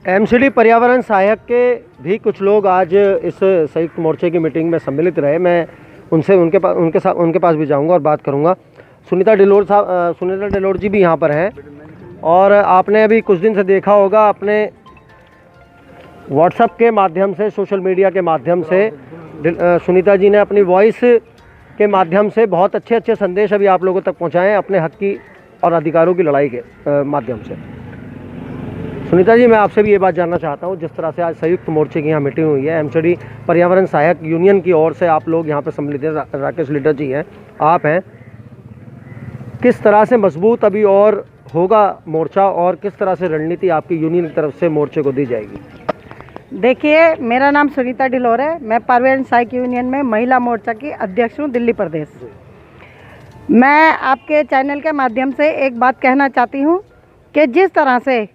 MCD पर्यावरण सहायक के भी कुछ लोग आज इस संयुक्त मोर्चे की मीटिंग में सम्मिलित रहे। मैं उनसे उनके पास भी जाऊंगा और बात करूंगा। सुनीता डिलोर जी भी यहाँ पर हैं और आपने अभी कुछ दिन से देखा होगा अपने व्हाट्सएप के माध्यम से, सोशल मीडिया के माध्यम से सुनीता जी ने अपनी वॉइस के माध्यम से बहुत अच्छे संदेश अभी आप लोगों तक पहुँचाए हैं अपने हक की और अधिकारों की लड़ाई के माध्यम से। सुनीता जी, मैं आपसे भी ये बात जानना चाहता हूँ, जिस तरह से आज संयुक्त मोर्चे की यहाँ मीटिंग हुई है, एमसीडी पर्यावरण सहायक यूनियन की ओर से आप लोग यहाँ पर सम्मिलित हैं, राकेश लीडर जी हैं, आप हैं, किस तरह से मजबूत अभी और होगा मोर्चा और किस तरह से रणनीति आपकी यूनियन की तरफ से मोर्चे को दी जाएगी? देखिए, मेरा नाम सुनीता डिलोर है। मैं पर्यावरण सहायक यूनियन में महिला मोर्चा की अध्यक्ष हूँ, दिल्ली प्रदेश। मैं आपके चैनल के माध्यम से एक बात कहना चाहती हूँ कि जिस तरह से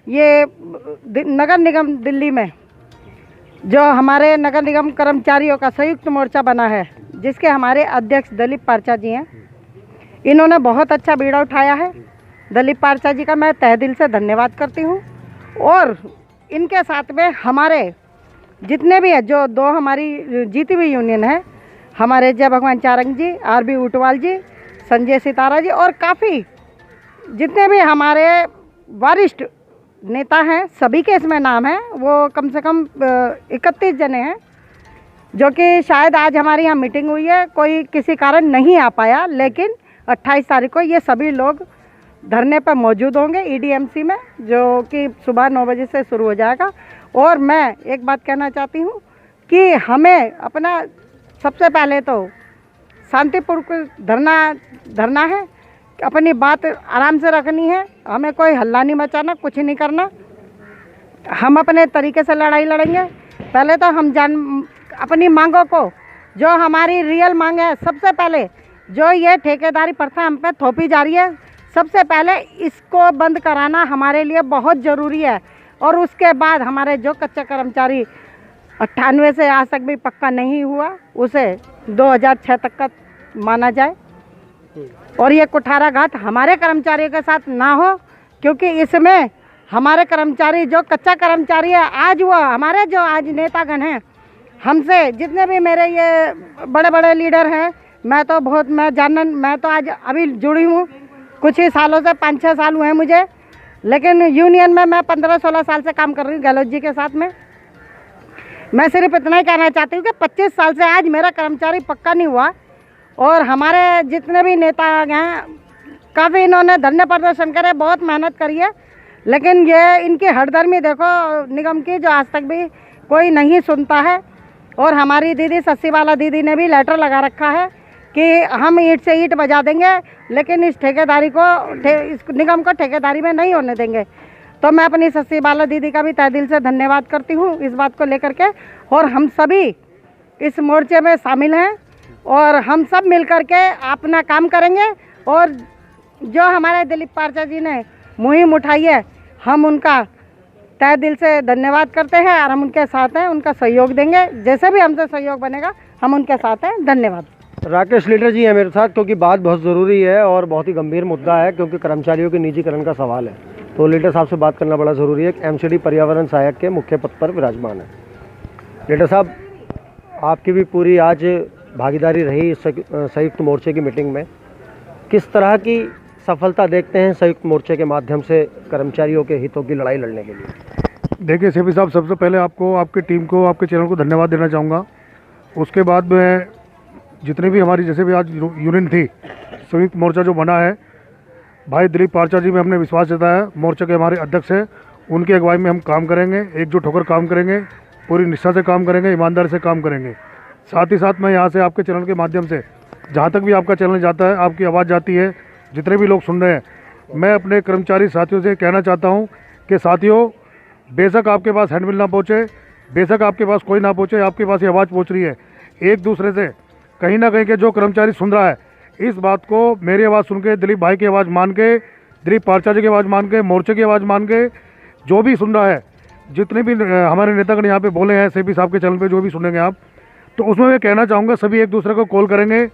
ये नगर निगम दिल्ली में जो हमारे नगर निगम कर्मचारियों का संयुक्त मोर्चा बना है, जिसके हमारे अध्यक्ष दिलीप पारचा जी हैं, इन्होंने बहुत अच्छा बीड़ा उठाया है। दिलीप पारचा जी का मैं तहे दिल से धन्यवाद करती हूँ। और इनके साथ में हमारे जितने भी है, जो दो हमारी जीती हुई यूनियन है, हमारे जय भगवान चारंग जी, आरबी ऊटवाल जी, संजय सितारा जी और काफ़ी जितने भी हमारे वरिष्ठ नेता हैं, सभी के इसमें नाम हैं। वो कम से कम 31 जने हैं, जो कि शायद आज हमारी यहाँ मीटिंग हुई है, कोई किसी कारण नहीं आ पाया, लेकिन 28 तारीख को ये सभी लोग धरने पर मौजूद होंगे ईडीएमसी में, जो कि सुबह 9 बजे से शुरू हो जाएगा। और मैं एक बात कहना चाहती हूँ कि हमें अपना सबसे पहले तो शांतिपूर्वक धरना है, अपनी बात आराम से रखनी है, हमें कोई हल्ला नहीं मचाना, कुछ नहीं करना। हम अपने तरीके से लड़ाई लड़ेंगे। पहले तो हम अपनी मांगों को, जो हमारी रियल मांग है, सबसे पहले जो ये ठेकेदारी प्रथा हम पे थोपी जा रही है, सबसे पहले इसको बंद कराना हमारे लिए बहुत ज़रूरी है। और उसके बाद हमारे जो कच्चा कर्मचारी 98 से आज तक भी पक्का नहीं हुआ, उसे 2006 तक का माना जाए। और ये कुठाराघात हमारे कर्मचारियों के साथ ना हो, क्योंकि इसमें हमारे कर्मचारी, जो कच्चा कर्मचारी है, आज वो हमारे जो आज नेतागण हैं, हमसे जितने भी मेरे ये बड़े बड़े लीडर हैं, मैं तो आज अभी जुड़ी हूँ कुछ ही सालों से, 5-6 साल हुए हैं मुझे, लेकिन यूनियन में मैं 15-16 साल से काम कर रही हूँ गहलोत जी के साथ में। मैं सिर्फ इतना ही कहना चाहती हूँ कि 25 साल से आज मेरा कर्मचारी पक्का नहीं हुआ। और हमारे जितने भी नेता हैं, काफ़ी इन्होंने धरने प्रदर्शन करे, बहुत मेहनत करी है, लेकिन ये इनकी हठधर्मी देखो निगम की, जो आज तक भी कोई नहीं सुनता है। और हमारी दीदी सस्सीवाला दीदी ने भी लेटर लगा रखा है कि हम ईंट से ईंट बजा देंगे, लेकिन इस ठेकेदारी को इस निगम को ठेकेदारी में नहीं होने देंगे। तो मैं अपनी सस्सीवाला दीदी का भी तहे दिल से धन्यवाद करती हूँ इस बात को लेकर के। और हम सभी इस मोर्चे में शामिल हैं और हम सब मिल कर के अपना काम करेंगे। और जो हमारे दिलीप पारचा जी ने मुहिम उठाई है, हम उनका तहे दिल से धन्यवाद करते हैं और हम उनके साथ हैं, उनका सहयोग देंगे, जैसे भी हमसे सहयोग बनेगा हम उनके साथ हैं। धन्यवाद। राकेश लीडर जी हैं मेरे साथ, क्योंकि बात बहुत ज़रूरी है और बहुत ही गंभीर मुद्दा है, क्योंकि कर्मचारियों के निजीकरण का सवाल है। तो लीडर साहब से बात करना बड़ा ज़रूरी है। एमसीडी पर्यावरण सहायक के मुख्य पद पर विराजमान है। लीडर साहब, आपकी भी पूरी आज भागीदारी रही इस संयुक्त मोर्चे की मीटिंग में, किस तरह की सफलता देखते हैं संयुक्त मोर्चे के माध्यम से कर्मचारियों के हितों की लड़ाई लड़ने के लिए? देखिए सेपी साहब, सबसे पहले आपको, आपकी टीम को, आपके चैनल को धन्यवाद देना चाहूँगा। उसके बाद में जितने भी हमारी, जैसे भी आज यूनियन थी, संयुक्त मोर्चा जो बना है, भाई दिलीप पारचा जी में हमने विश्वास जताया, मोर्चा के हमारे अध्यक्ष हैं, उनकी अगुवाई में हम काम करेंगे, एकजुट होकर काम करेंगे, पूरी निष्ठा से काम करेंगे, ईमानदारी से काम करेंगे। साथ ही साथ मैं यहाँ से आपके चैनल के माध्यम से, जहाँ तक भी आपका चैनल जाता है, आपकी आवाज़ जाती है, जितने भी लोग सुन रहे हैं, मैं अपने कर्मचारी साथियों से कहना चाहता हूँ कि साथियों, बेशक आपके पास हैंडबिल ना पहुँचे, बेशक आपके पास कोई ना पहुँचे, आपके पास ये आवाज़ पहुँच रही है, एक दूसरे से कहीं ना कहीं के जो कर्मचारी सुन रहा है, इस बात को, मेरी आवाज़ सुन के, दिलीप भाई की आवाज़ मान के, दिलीप पारचा जी की आवाज़ मान के, मोर्चे की आवाज़ मान के, जो भी सुन रहा है, जितने भी हमारे नेतागण यहाँ पे बोले हैं, सेपी साहब के चैनल पे जो भी सुनेंगे आप, तो उसमें मैं कहना चाहूँगा सभी एक दूसरे को कॉल करेंगे।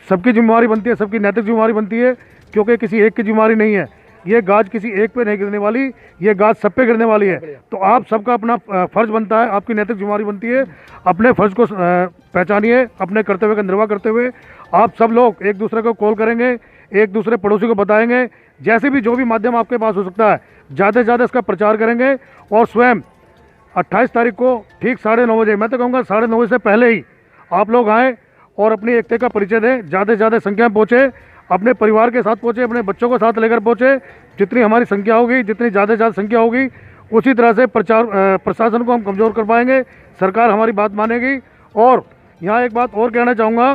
सबकी जिम्मेवारी बनती है, सबकी नैतिक जिम्मेवारी बनती है, क्योंकि किसी एक की जिम्मेवारी नहीं है। ये गाज किसी एक पे नहीं गिरने वाली, ये गाज सब पे गिरने वाली है। तो आप सबका अपना फर्ज बनता है, आपकी नैतिक जिम्मेदारी बनती है, अपने फर्ज को पहचानिए, अपने कर्तव्य का निर्वाह करते हुए आप सब लोग एक दूसरे को कॉल करेंगे, एक दूसरे पड़ोसी को बताएंगे, जैसे भी जो भी माध्यम आपके पास हो सकता है ज़्यादा से ज़्यादा इसका प्रचार करेंगे। और स्वयं 28 तारीख को ठीक 9:30 बजे, मैं तो कहूँगा 9:30 बजे से पहले ही आप लोग आएँ और अपनी एकता का परिचय दें, ज़्यादा से ज़्यादा संख्या में पहुँचे, अपने परिवार के साथ पहुँचे, अपने बच्चों को साथ लेकर पहुँचे। जितनी हमारी संख्या होगी, जितनी ज़्यादा से ज़्यादा संख्या होगी, उसी तरह से प्रशासन को हम कमज़ोर कर पाएंगे, सरकार हमारी बात मानेगी। और यहाँ एक बात और कहना चाहूँगा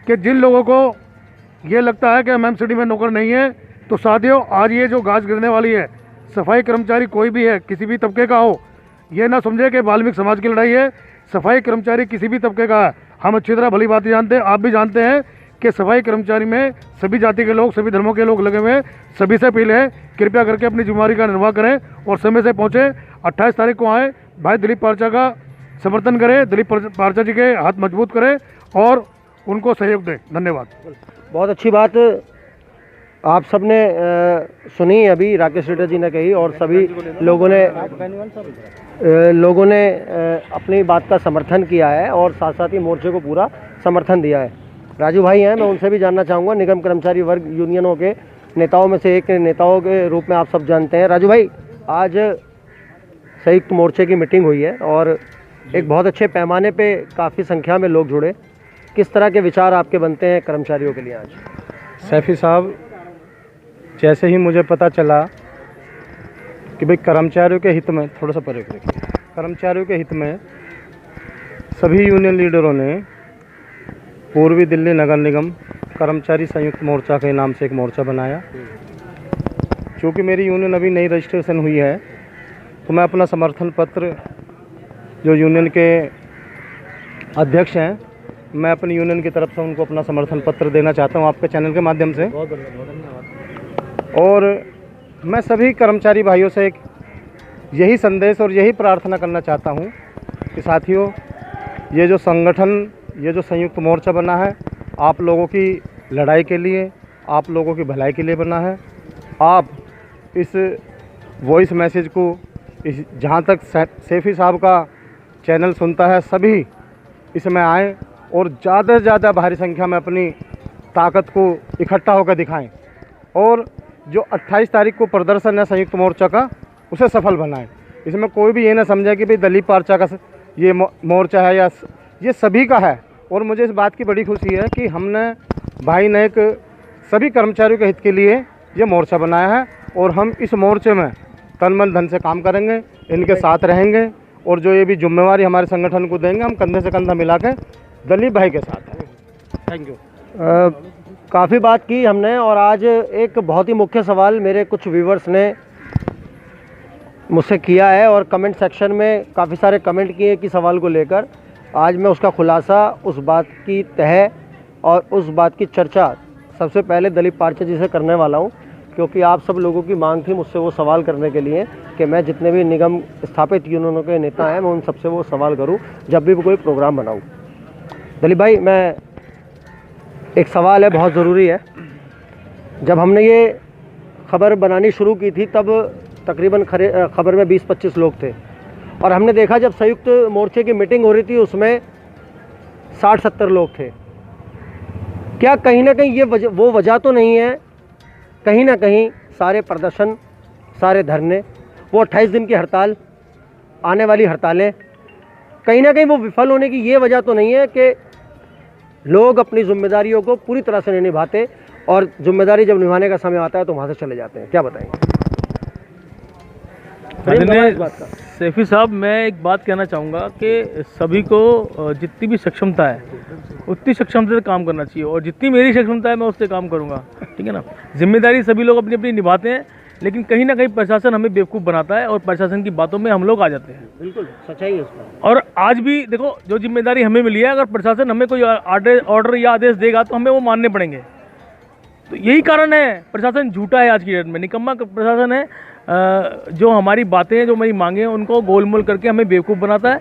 कि जिन लोगों को ये लगता है कि MMCD में नौकर नहीं है, तो साथियों आज ये जो गाज गिरने वाली है, सफाई कर्मचारी कोई भी है, किसी भी तबके का हो, ये ना समझे कि वाल्मीकि समाज की लड़ाई है। सफाई कर्मचारी किसी भी तबके का है, हम अच्छी तरह भली बात जानते हैं, आप भी जानते हैं कि सफाई कर्मचारी में सभी जाति के लोग, सभी धर्मों के लोग लगे हुए हैं। सभी से अपील है, कृपया करके अपनी जिम्मेदारी का निर्वाह करें और समय से पहुँचे। 28 तारीख को आएँ, भाई दिलीप पारचा का समर्थन करें, दिलीप पारचा जी के हाथ मजबूत करें और उनको सहयोग दें। धन्यवाद। बहुत अच्छी बात आप सबने सुनी अभी राकेश रेड्डी जी ने कही, और सभी लोगों ने अपनी बात का समर्थन किया है और साथ साथ ही मोर्चे को पूरा समर्थन दिया है। राजू भाई हैं, मैं उनसे भी जानना चाहूँगा, निगम कर्मचारी वर्ग यूनियनों के नेताओं में से एक नेताओं के रूप में आप सब जानते हैं। राजू भाई, आज संयुक्त मोर्चे की मीटिंग हुई है और एक बहुत अच्छे पैमाने पे काफ़ी संख्या में लोग जुड़े, किस तरह के विचार आपके बनते हैं कर्मचारियों के लिए आज? सैफी साहब, जैसे ही मुझे पता चला कि भाई कर्मचारियों के हित में, थोड़ा सा परे रखिए, कर्मचारियों के हित में सभी यूनियन लीडरों ने पूर्वी दिल्ली नगर निगम कर्मचारी संयुक्त मोर्चा के नाम से एक मोर्चा बनाया। चूँकि मेरी यूनियन अभी नई रजिस्ट्रेशन हुई है, तो मैं अपना समर्थन पत्र जो यूनियन के अध्यक्ष हैं, मैं अपनी यूनियन की तरफ से उनको अपना समर्थन पत्र देना चाहता हूं आपके चैनल के माध्यम से। और मैं सभी कर्मचारी भाइयों से एक यही संदेश और यही प्रार्थना करना चाहता हूं कि साथियों, ये जो संगठन, ये जो संयुक्त मोर्चा बना है, आप लोगों की लड़ाई के लिए, आप लोगों की भलाई के लिए बना है। आप इस वॉइस मैसेज को, इस जहाँ तक सैफी साहब का चैनल सुनता है, सभी इसमें आएँ और ज़्यादा से ज़्यादा भारी संख्या में अपनी ताकत को इकट्ठा होकर दिखाएं और जो 28 तारीख को प्रदर्शन है संयुक्त मोर्चा का, उसे सफल बनाएं। इसमें कोई भी ये ना समझे कि भाई दिलीप पारचा का ये मोर्चा है या ये सभी का है। और मुझे इस बात की बड़ी खुशी है कि हमने भाई ने एक सभी कर्मचारियों के हित के लिए ये मोर्चा बनाया है और हम इस मोर्चे में तन मन धन से काम करेंगे, इनके साथ रहेंगे और जो ये भी जिम्मेवारी हमारे संगठन को देंगे, हम कंधे से कंधा मिला के दिलीप भाई के साथ हैं। Thank you. काफ़ी बात की हमने, और आज एक बहुत ही मुख्य सवाल मेरे कुछ व्यूवर्स ने मुझसे किया है और कमेंट सेक्शन में काफ़ी सारे कमेंट किए कि सवाल को लेकर। आज मैं उसका खुलासा, उस बात की तह और उस बात की चर्चा सबसे पहले दिलीप पारचा जी से करने वाला हूं, क्योंकि आप सब लोगों की मांग थी मुझसे वो सवाल करने के लिए कि मैं जितने भी निगम स्थापित यूनियनों के नेता हैं, मैं उन सबसे वो सवाल करूं जब भी कोई प्रोग्राम बनाऊं। दिलीप भाई, मैं एक सवाल है, बहुत ज़रूरी है। जब हमने ये खबर बनानी शुरू की थी तब तकरीबन खबर में 20-25 लोग थे, और हमने देखा जब संयुक्त मोर्चे की मीटिंग हो रही थी उसमें 60-70 लोग थे। क्या कहीं ना कहीं ये वो वजह तो नहीं है, कहीं ना कहीं सारे प्रदर्शन, सारे धरने, वो 28 दिन की हड़ताल, आने वाली हड़तालें, कहीं ना कहीं वो विफल होने की ये वजह तो नहीं है कि लोग अपनी जिम्मेदारियों को पूरी तरह से नहीं निभाते और जिम्मेदारी जब निभाने का समय आता है तो वहाँ से चले जाते हैं? क्या बताएंगे इस बात का? सैफी साहब, मैं एक बात कहना चाहूँगा कि सभी को जितनी भी सक्षमता है उतनी सक्षमता से काम करना चाहिए, और जितनी मेरी सक्षमता है मैं उससे काम करूँगा, ठीक है ना। जिम्मेदारी सभी लोग अपनी अपनी निभाते हैं, लेकिन कहीं ना कहीं प्रशासन हमें बेवकूफ़ बनाता है और प्रशासन की बातों में हम लोग आ जाते हैं। बिल्कुल सच्चाई है उसका। और आज भी देखो, जो जिम्मेदारी हमें मिली है, अगर प्रशासन हमें कोई ऑर्डर या आदेश देगा तो हमें वो मानने पड़ेंगे। तो यही कारण है, प्रशासन झूठा है आज की डेट में, निकम्मा प्रशासन है, जो हमारी बातें, जो हमारी मांगे हैं उनको गोलमोल करके हमें बेवकूफ़ बनाता है,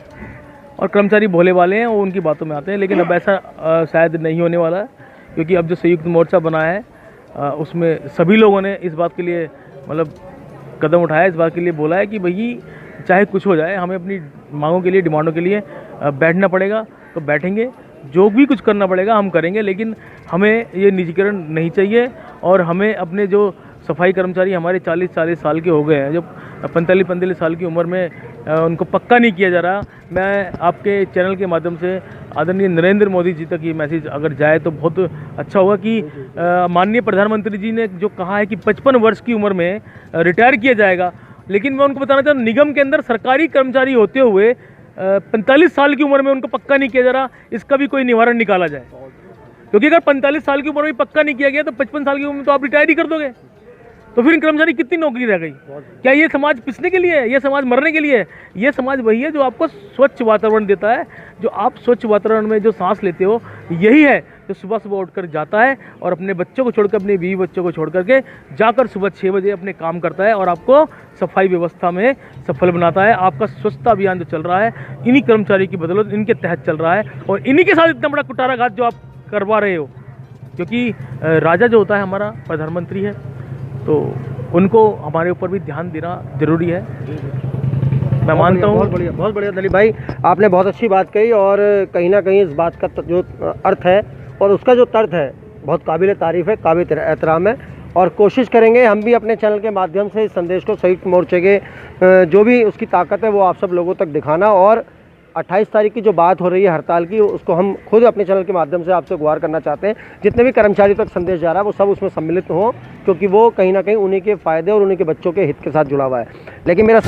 और कर्मचारी भोले वाले हैं, वो उनकी बातों में आते हैं। लेकिन अब ऐसा शायद नहीं होने वाला है, क्योंकि अब जो संयुक्त मोर्चा बना है उसमें सभी लोगों ने इस बात के लिए मतलब कदम उठाया, इस बात के लिए बोला है कि भाई चाहे कुछ हो जाए हमें अपनी मांगों के लिए, डिमांडों के लिए बैठना पड़ेगा तो बैठेंगे, जो भी कुछ करना पड़ेगा हम करेंगे, लेकिन हमें ये निजीकरण नहीं चाहिए। और हमें अपने जो सफाई कर्मचारी हमारे 40 साल के हो गए हैं, जो 45 साल की उम्र में उनको पक्का नहीं किया जा रहा। मैं आपके चैनल के माध्यम से आदरणीय नरेंद्र मोदी जी तक ये मैसेज अगर जाए तो बहुत अच्छा होगा कि माननीय प्रधानमंत्री जी ने जो कहा है कि 55 वर्ष की उम्र में रिटायर किया जाएगा, लेकिन मैं उनको बताना चाहता हूँ निगम के अंदर सरकारी कर्मचारी होते हुए 45 साल की उम्र में उनको पक्का नहीं किया जा रहा, इसका भी कोई निवारण निकाला जाए। क्योंकि अगर 45 साल की उम्र में पक्का नहीं किया गया तो 55 साल की उम्र में तो आप रिटायर ही कर दोगे, तो फिर इन कर्मचारी कितनी नौकरी रह गई? क्या ये समाज पिसने के लिए है? ये समाज मरने के लिए है? ये समाज वही है जो आपको स्वच्छ वातावरण देता है, जो आप स्वच्छ वातावरण में जो सांस लेते हो, यही है जो सुबह सुबह उठकर जाता है और अपने बच्चों को छोड़कर, अपने बीवी बच्चों को छोड़ करके जाकर सुबह 6 बजे अपने काम करता है और आपको सफाई व्यवस्था में सफल बनाता है। आपका स्वच्छता अभियान जो चल रहा है इन्हीं कर्मचारी की बदौलत, इनके तहत चल रहा है और इन्हीं के साथ इतना बड़ा कुटाराघात जो आप करवा रहे हो। क्योंकि राजा जो होता है हमारा प्रधानमंत्री है, तो उनको हमारे ऊपर भी ध्यान देना जरूरी है। मैं मानता हूँ। बहुत बढ़िया दिलीप भाई, आपने बहुत अच्छी बात कही और कहीं ना कहीं इस बात का जो अर्थ है और उसका जो तर्क है बहुत काबिल तारीफ़ है, काबिल एहतराम है। और कोशिश करेंगे हम भी अपने चैनल के माध्यम से इस संदेश को संयुक्त मोर्चे के जो भी उसकी ताकत है वो आप सब लोगों तक दिखाना। और 28 तारीख की जो बात हो रही है हड़ताल की, उसको हम खुद अपने चैनल के माध्यम से आपसे गुहार करना चाहते हैं, जितने भी कर्मचारी तक संदेश जा रहा है वो सब उसमें सम्मिलित हों, क्योंकि वो कहीं ना कहीं उन्हीं के फ़ायदे और उन्हीं के बच्चों के हित के साथ जुड़ा हुआ है। लेकिन मेरा